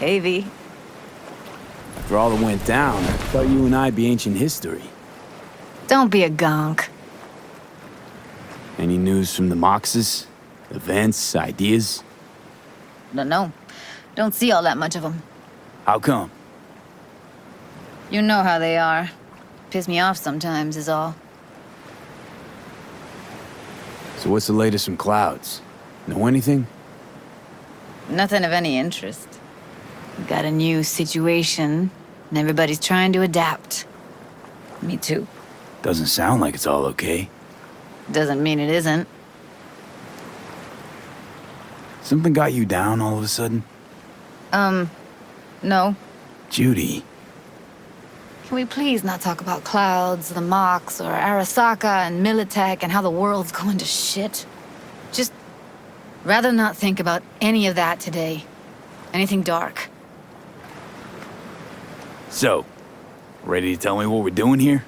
Maybe. After all that went down, I thought you and I'd be ancient history. Don't be a gonk. Any news from the Moxes? Events, ideas? No. Don't see all that much of them. How come? You know how they are. Piss me off sometimes is all. So what's the latest from Clouds? Know anything? Nothing of any interest. We got a new situation, and everybody's trying to adapt. Me too. Doesn't sound like it's all okay. Doesn't mean it isn't. Something got you down all of a sudden? No. Judy. Can we please not talk about Clouds, the Mox, or Arasaka and Militech and how the world's going to shit? Just rather not think about any of that today. Anything dark. So, ready to tell me what we're doing here?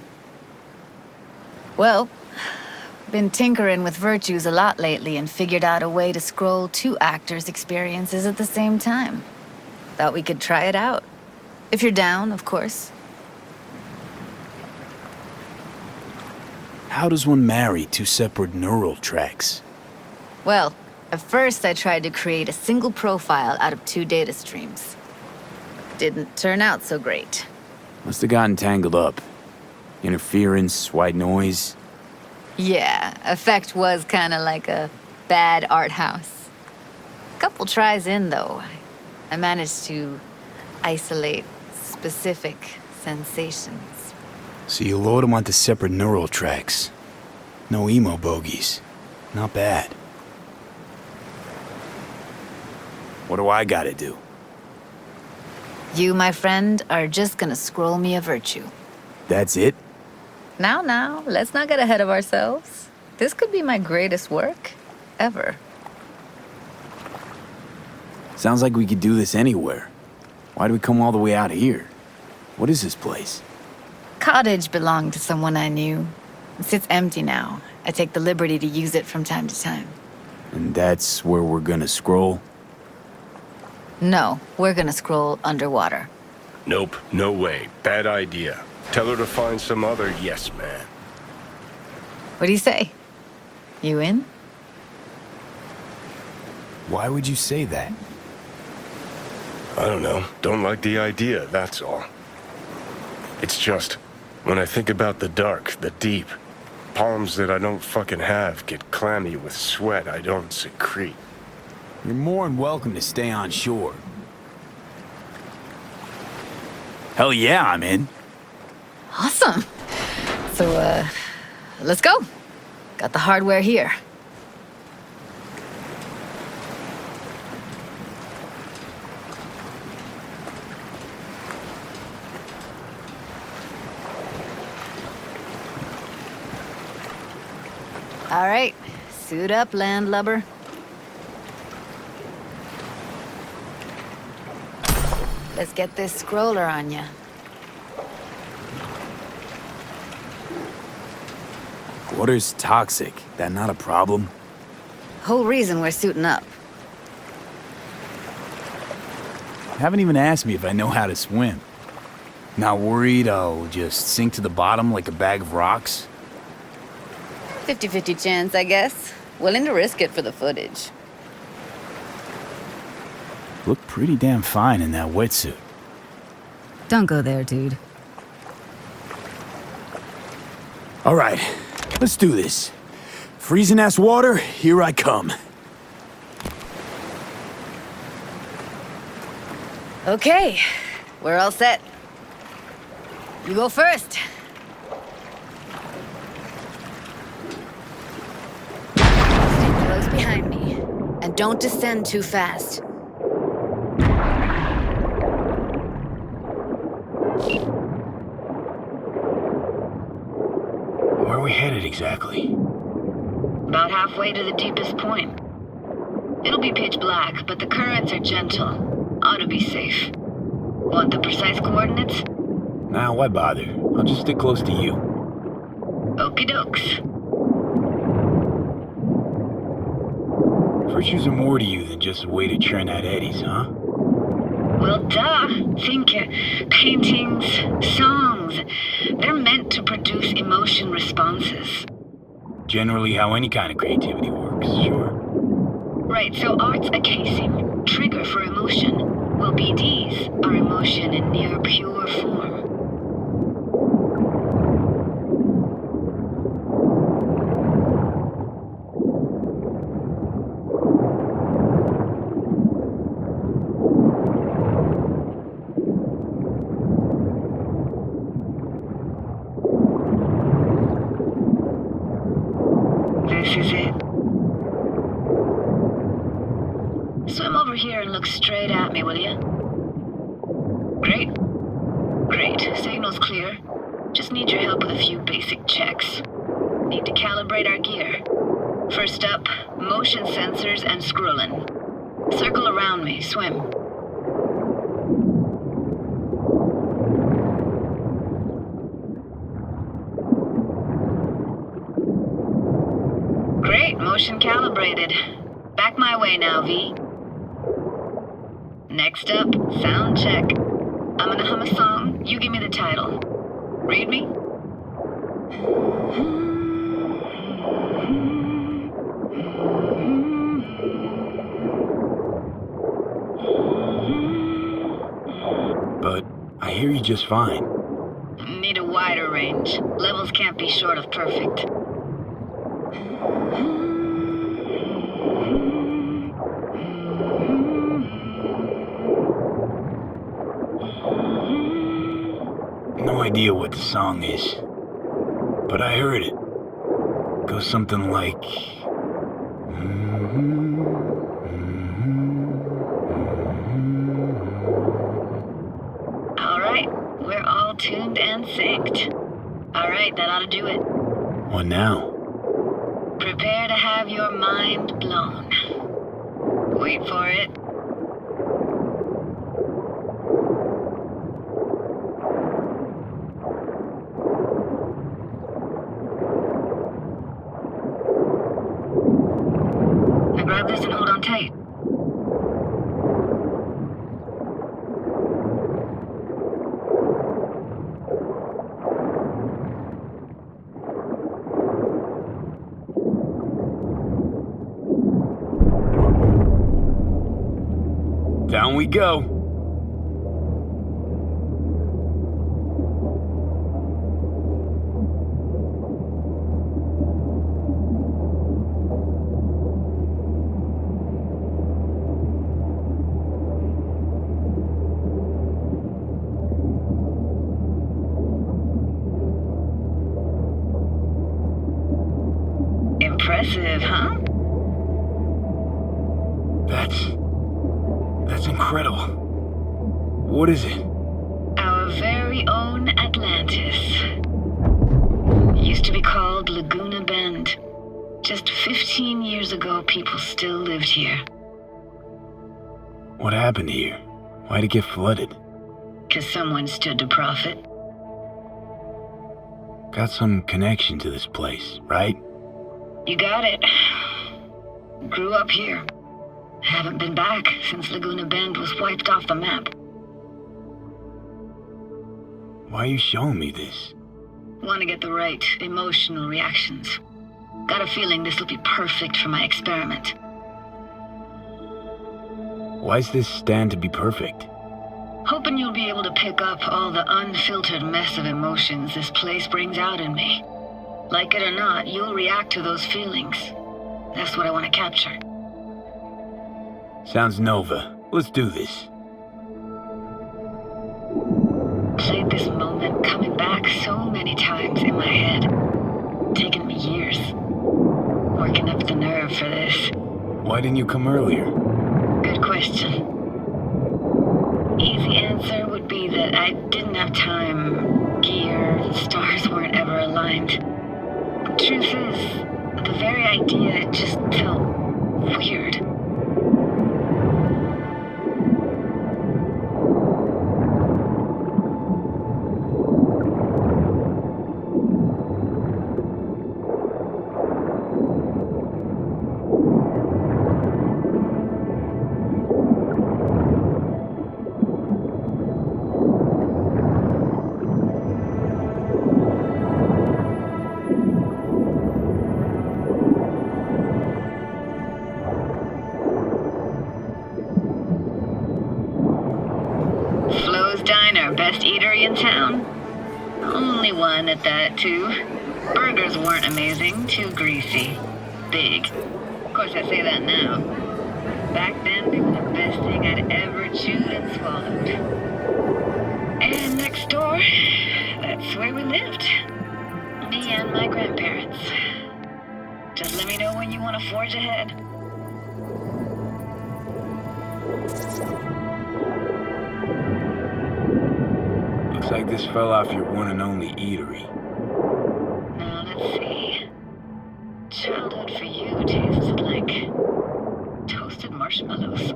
Well, been tinkering with virtues a lot lately and figured out a way to scroll two actors' experiences at the same time. Thought we could try it out. If you're down, of course. How does one marry two separate neural tracks? Well, at first I tried to create a single profile out of two data streams. Didn't turn out so great. Must have gotten tangled up. Interference, white noise. Yeah, effect was kinda like a bad art house. Couple tries in, though, I managed to isolate specific sensations. So you load them onto separate neural tracks. No emo bogies. Not bad. What do I gotta do? You, my friend, are just gonna scroll me a virtue. That's it? Now, let's not get ahead of ourselves. This could be my greatest work ever. Sounds like we could do this anywhere. Why do we come all the way out here? What is this place? Cottage belonged to someone I knew. It sits empty now. I take the liberty to use it from time to time. And that's where we're gonna scroll? No, we're gonna scroll underwater. Nope, no way. Bad idea. Tell her to find some other yes man. What do you say? You in? Why would you say that? I don't know. Don't like the idea, that's all. It's just, when I think about the dark, the deep, palms that I don't fucking have get clammy with sweat I don't secrete. You're more than welcome to stay on shore. Hell yeah, I'm in. Awesome. So, let's go. Got the hardware here. All right, suit up, landlubber. Let's get this scroller on ya. Water's toxic. That not a problem? Whole reason we're suiting up. Haven't even asked me if I know how to swim. Not worried I'll just sink to the bottom like a bag of rocks? 50-50 chance, I guess. Willing to risk it for the footage. Look pretty damn fine in that wetsuit. Don't go there, dude. All right, let's do this. Freezing-ass water, here I come. Okay, we're all set. You go first. Stay close behind me, and don't descend too fast. Where are we headed exactly? About halfway to the deepest point. It'll be pitch black, but the currents are gentle. Ought to be safe. Want the precise coordinates? Nah, why bother? I'll just stick close to you. Okie dokes. Virtues are more to you than just a way to churn out eddies, huh? Well, duh. Think paintings, songs. They're meant to produce emotion responses. Generally how any kind of creativity works, sure. Right, so art's a casing, trigger for emotion. Well, BDs are emotion in near pure form. This is it. Swim over here and look straight at me, will you? Great. Great. Signal's clear. Just need your help with a few basic checks. Need to calibrate our gear. First up, motion sensors and scrolling. Circle around me. Swim. Great. Motion calibrated. Back my way now, V. Next up, sound check. I'm gonna hum a song. You give me the title. Read me? But I hear you just fine. Need a wider range. Levels can't be short of perfect. No idea what the song is, but I heard it. Goes something like... All right, we're all tuned and synced. All right, that ought to do it. What now? Prepare to have your mind blown. Wait for it. Now grab this and hold on tight. Down we go. Impressive, huh? That's incredible. What is it? Our very own Atlantis. Used to be called Laguna Bend. Just 15 years ago, people still lived here. What happened here? Why'd it get flooded? 'Cause someone stood to profit. Got some connection to this place, right? You got it. Grew up here. Haven't been back since Laguna Bend was wiped off the map. Why are you showing me this? Want to get the right emotional reactions. Got a feeling this will be perfect for my experiment. Why's this stand to be perfect? Hoping you'll be able to pick up all the unfiltered mess of emotions this place brings out in me. Like it or not, you'll react to those feelings. That's what I want to capture. Sounds Nova. Let's do this. Played this moment coming back so many times in my head. Taken me years. Working up the nerve for this. Why didn't you come earlier? Good question. Easy answer would be that I didn't have time. Gear, stars weren't ever aligned. Truth is, the very idea just felt weird. town. Only one at that, too. Burgers weren't amazing, too greasy. Big. Of course, I say that now. Back then, they were the best thing I'd ever chewed and swallowed. And next door, that's where we lived. Me and my grandparents. Just let me know when you want to forge ahead. Looks like this fell off your one and only eatery. Now, let's see. Childhood for you tasted like toasted marshmallows.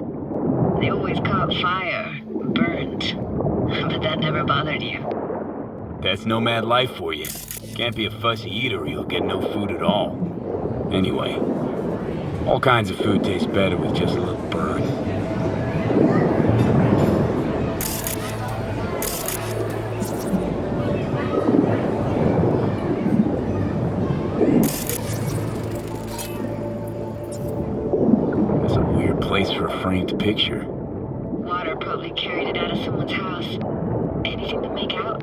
They always caught fire, burned. But that never bothered you. That's nomad life for you. Can't be a fussy eater, you'll get no food at all. Anyway, all kinds of food taste better with just a little burn. That's a weird place for a framed picture. Water probably carried it out of someone's house. Anything to make out?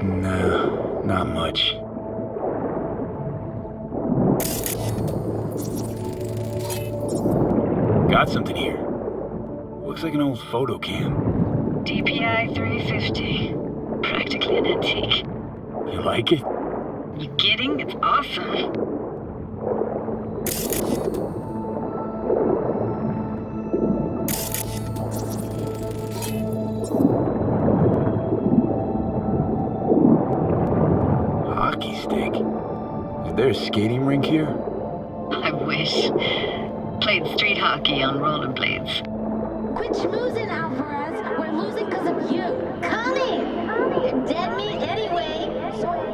No, not much. Got something here. Looks like an old photo cam. DPI 350. Practically an antique. You like it? You kidding? It's awesome. Hockey stick? Is there a skating rink here? I wish. Played street hockey on rollerblades. Quit schmoozing, Alvarez. We're losing because of you. Come in. You're dead meat anyway. Sorry.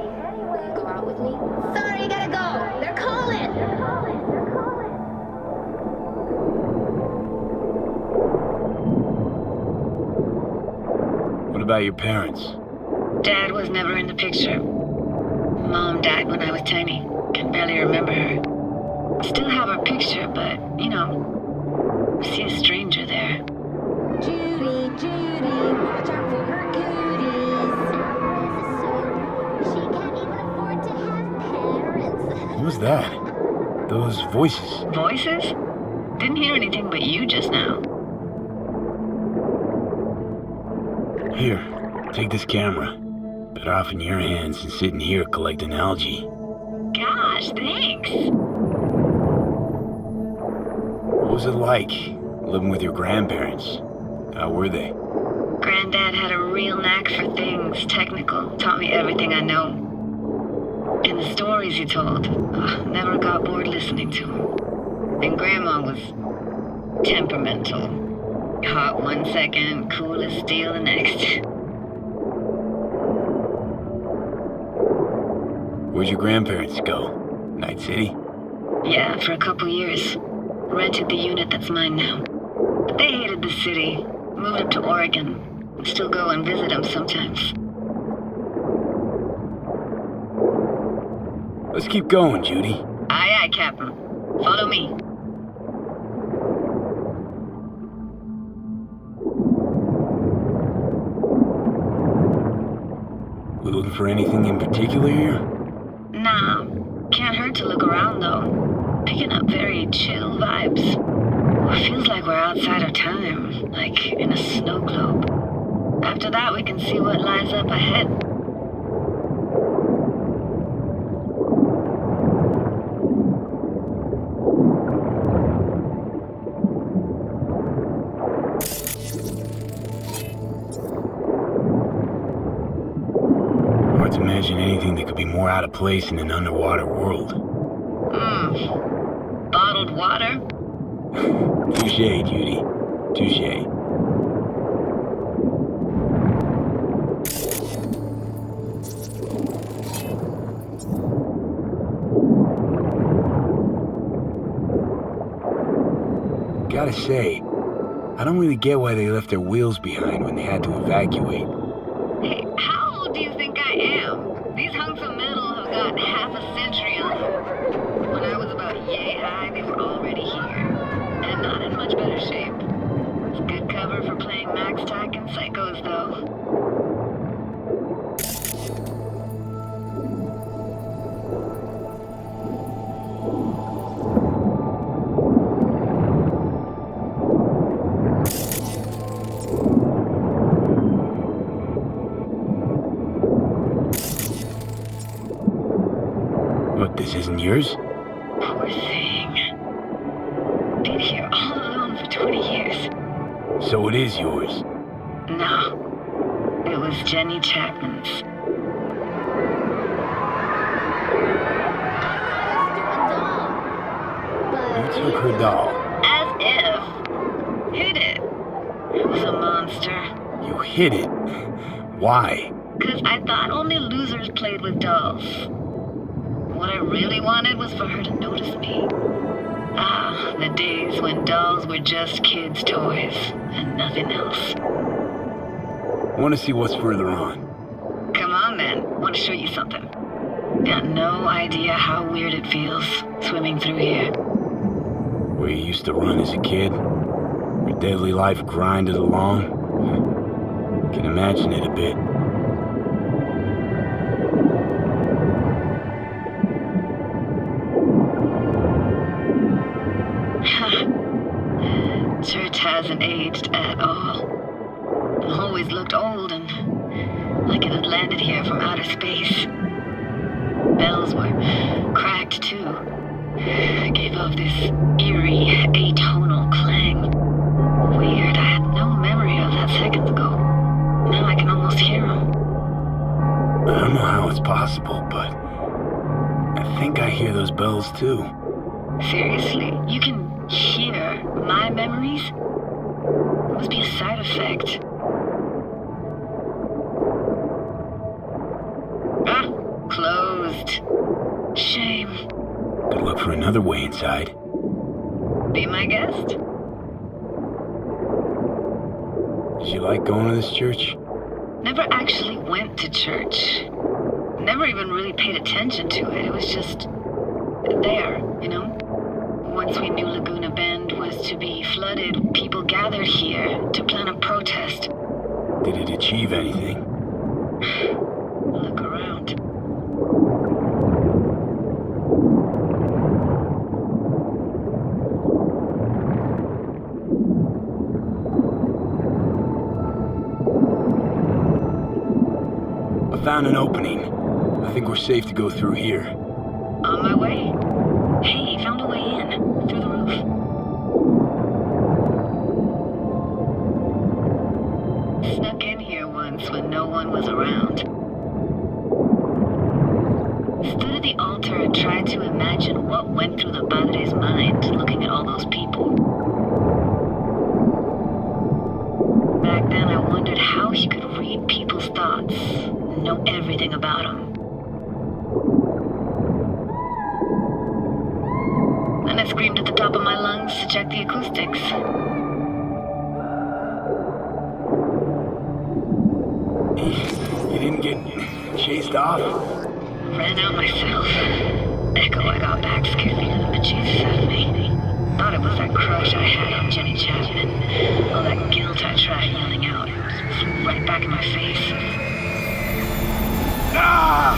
Will you go out with me? Sorry, gotta go. They're calling. What about your parents? Dad was never in the picture. Mom died when I was tiny. Can barely remember her. Still have her picture, but, you know, I see a stranger there. Judy, watch out for her cooties. She can't even afford to have parents. What was that? Those voices. Voices? Didn't hear anything but you just now. Here, take this camera. Better off in your hands than sitting here collecting algae. Gosh, thanks. What was it like, living with your grandparents? How were they? Granddad had a real knack for things technical. Taught me everything I know. And the stories he told, never got bored listening to them. And Grandma was temperamental. Hot one second, cool as steel the next. Where'd your grandparents go? Night City? Yeah, for a couple years. Rented the unit that's mine now. But they hated the city. Moved up to Oregon. Still go and visit them sometimes. Let's keep going, Judy. Aye, aye, Captain. Follow me. We looking for anything in particular here? Nah, can't hurt to look around though. Picking up very chill vibes. Feels like we're outside our time, like in a snow globe. After that, we can see what lies up ahead. Hard to imagine anything that could be more out of place in an underwater world. Bottled water? Touché, Judy. Touché. Gotta say, I don't really get why they left their wheels behind when they had to evacuate. Hey, how old do you think I am? These hunks of metal have got half a century on them. When I was about yay high, they were already here. And not in much better shape. It's good cover for playing Max Tack and Psychos, though. What, this isn't yours? Poor thing. Been here all alone for 20 years. So it is yours. No. It was Jenny Chapman's. You took her doll. As if. Hid it. It was a monster. You hid it. Why? 'Cause I thought only losers played with dolls. What I really wanted was for her to notice me. Ah, the days when dolls were just kids' toys and nothing else. I want to see what's further on. Come on then, want to show you something. Got no idea how weird it feels swimming through here. Where you used to run as a kid? Your daily life grinded along? Can imagine it a bit. Church hasn't aged at all. Always looked old and like it had landed here from outer space. Bells were cracked too. Gave off this eerie, atonal clang. Weird, I had no memory of that seconds ago. Now I can almost hear them. I don't know how it's possible, but I think I hear those bells too. Seriously, you can hear my memories? It must be a side effect. Ah, closed. Shame. Could look for another way inside. Be my guest. Did you like going to this church? Never actually went to church. Never even really paid attention to it. It was just there, you know? Once we knew Laguna Bend was to be flooded, people gathered here to plan a protest. Did it achieve anything? Look around. I found an opening. I think we're safe to go through here. On my way. Hey, found a way in. Through the roof. Snuck in here once when no one was around. Stood at the altar and tried to imagine what went through the padre's mind looking at all those people. Back then I wondered how he could read people's thoughts, know everything about them. Then I screamed at the top of my lungs to check the acoustics. You didn't get chased off? Ran out myself. Echo I got back scared the living bejesus out of me. Thought it was that crush I had on Jenny Chapman. All that guilt I tried yelling out. Flew right back in my face. Ah!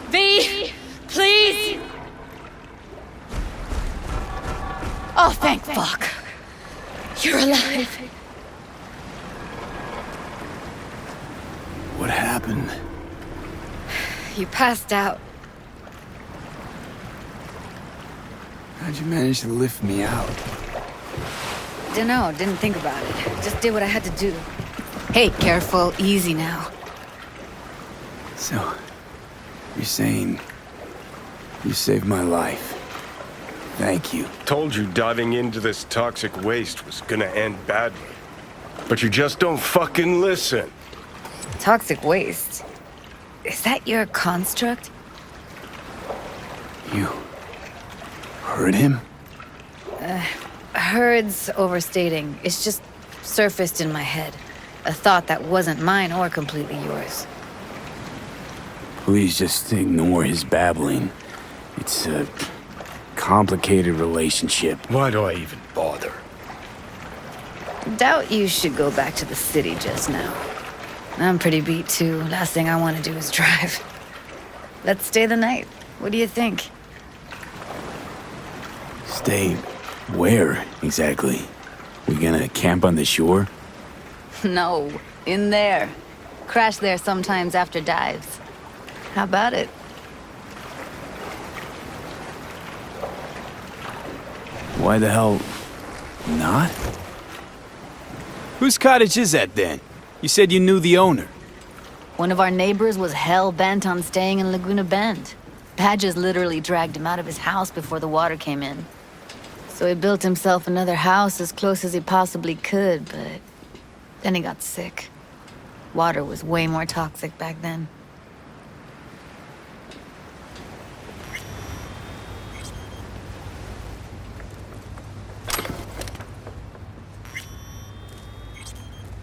V, please! Oh, thank fuck. You're alive. What happened? You passed out. How'd you manage to lift me out? Dunno, didn't think about it. Just did what I had to do. Hey, careful, easy now. So, you're saying you saved my life. Thank you. Told you diving into this toxic waste was gonna end badly. But you just don't fucking listen. Toxic waste. Is that your construct? You heard him? Heard's overstating. It's just surfaced in my head. A thought that wasn't mine or completely yours. Please just ignore his babbling. It's a complicated relationship. Why do I even bother? Doubt you should go back to the city just now. I'm pretty beat too. Last thing I want to do is drive. Let's stay the night. What do you think? Stay where exactly? We gonna camp on the shore? No, in there. Crash there sometimes after dives. How about it? Why the hell not? Whose cottage is that then? You said you knew the owner. One of our neighbors was hell-bent on staying in Laguna Bend. Badges literally dragged him out of his house before the water came in. So he built himself another house as close as he possibly could, but then he got sick. Water was way more toxic back then.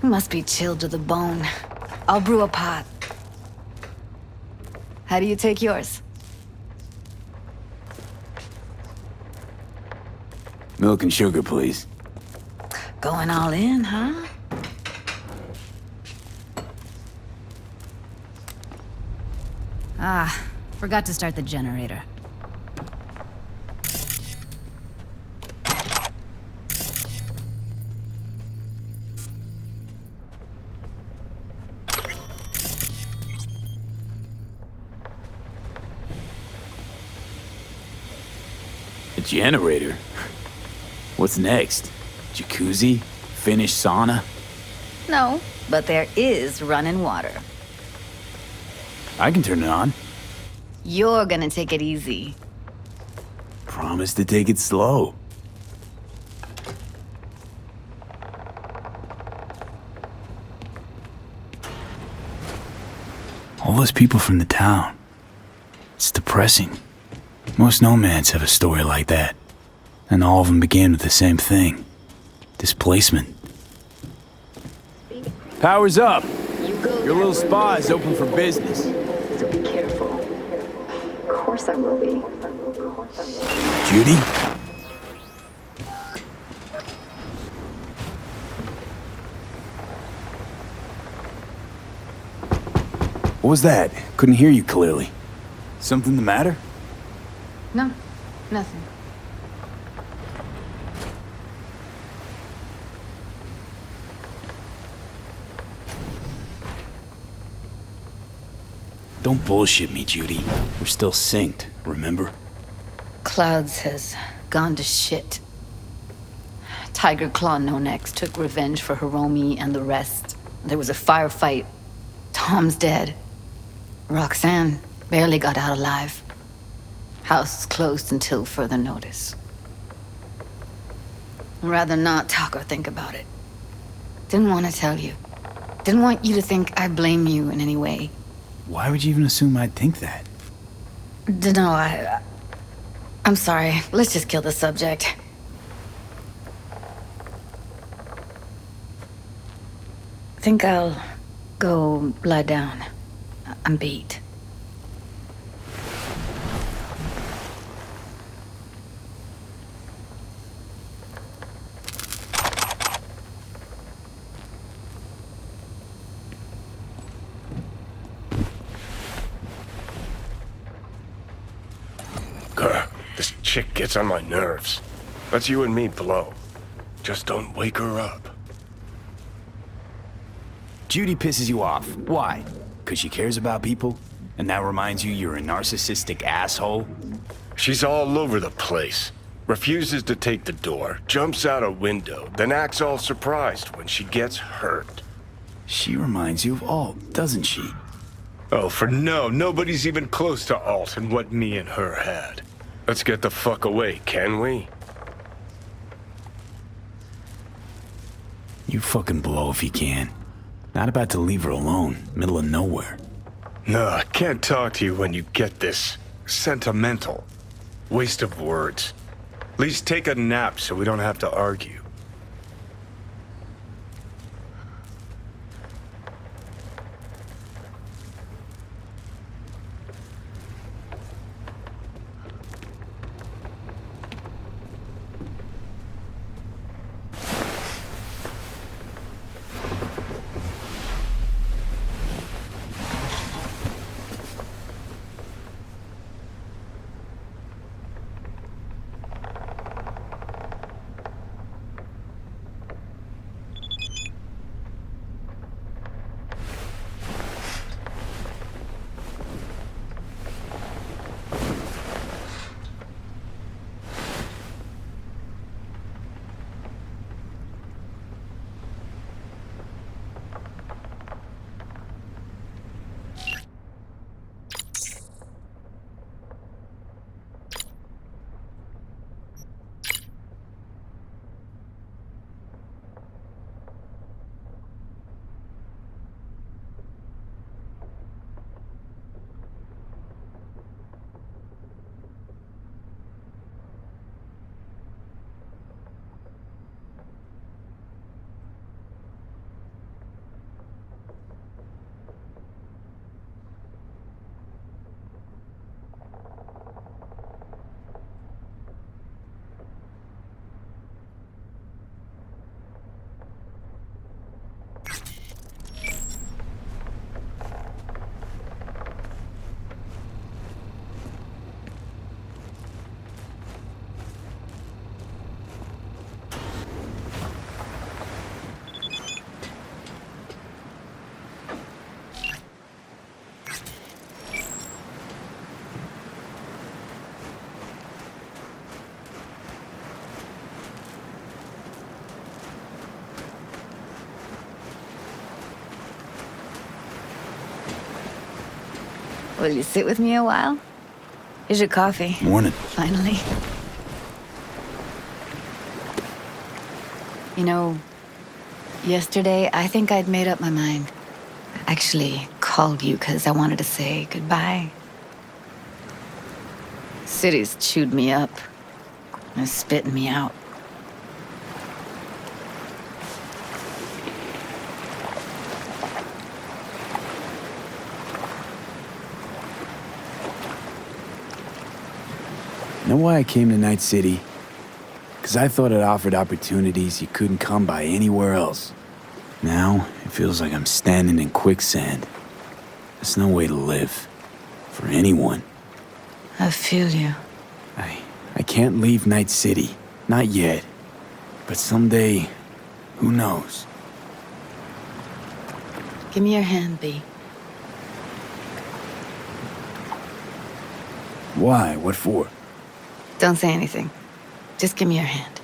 He must be chilled to the bone. I'll brew a pot. How do you take yours? Milk and sugar, please. Going all in, huh? Ah, forgot to start the generator. A generator? What's next? Jacuzzi? Finnish sauna? No, but there is running water. I can turn it on. You're gonna take it easy. Promise to take it slow. All those people from the town. It's depressing. Most nomads have a story like that. And all of them began with the same thing. Displacement. Power's up. Your little spa is open for business. So be careful. Of course I will be. Judy? What was that? Couldn't hear you clearly. Something the matter? No, nothing. Don't bullshit me, Judy. We're still synced, remember? Clouds has gone to shit. Tiger Claw No Necks took revenge for Hiromi and the rest. There was a firefight. Tom's dead. Roxanne barely got out alive. House is closed until further notice. I'd rather not talk or think about it. Didn't want to tell you. Didn't want you to think I blame you in any way. Why would you even assume I'd think that? Dunno, I'm sorry. Let's just kill the subject. Think I'll go lie down. I'm beat. Grr, this chick gets on my nerves. Let's you and me blow. Just don't wake her up. Judy pisses you off. Why? Because she cares about people? And that reminds you you're a narcissistic asshole? She's all over the place. Refuses to take the door, jumps out a window, then acts all surprised when she gets hurt. She reminds you of Alt, doesn't she? Oh, for no, nobody's even close to Alt and what me and her had. Let's get the fuck away, can we? You fucking blow if you can. Not about to leave her alone, middle of nowhere. No, I can't talk to you when you get this sentimental. Waste of words. At least take a nap so we don't have to argue. Will you sit with me a while? Here's your coffee. Morning. Finally. You know, yesterday I think I'd made up my mind. I actually called you because I wanted to say goodbye. City's chewed me up. They're spitting me out. Know why I came to Night City? Because I thought it offered opportunities you couldn't come by anywhere else. Now, it feels like I'm standing in quicksand. There's no way to live. For anyone. I feel you. I can't leave Night City. Not yet. But someday, who knows? Give me your hand, B. Why? What for? Don't say anything. Just give me your hand.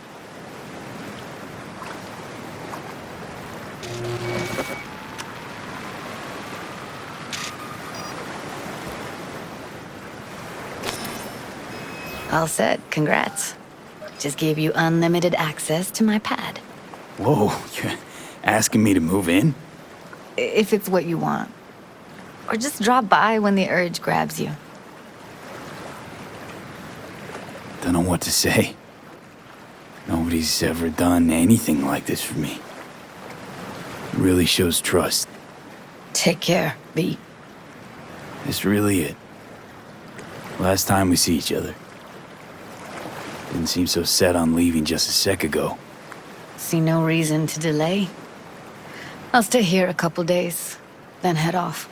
All set. Congrats. Just gave you unlimited access to my pad. Whoa, you're asking me to move in? If it's what you want. Or just drop by when the urge grabs you. Don't know what to say. Nobody's ever done anything like this for me. It really shows trust. Take care, B. This really it. Last time we see each other. Didn't seem so set on leaving just a sec ago. See no reason to delay. I'll stay here a couple days, then head off.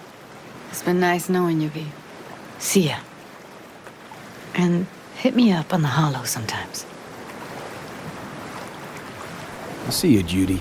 It's been nice knowing you, V. See ya. And hit me up on the holo sometimes. I'll see you, Judy.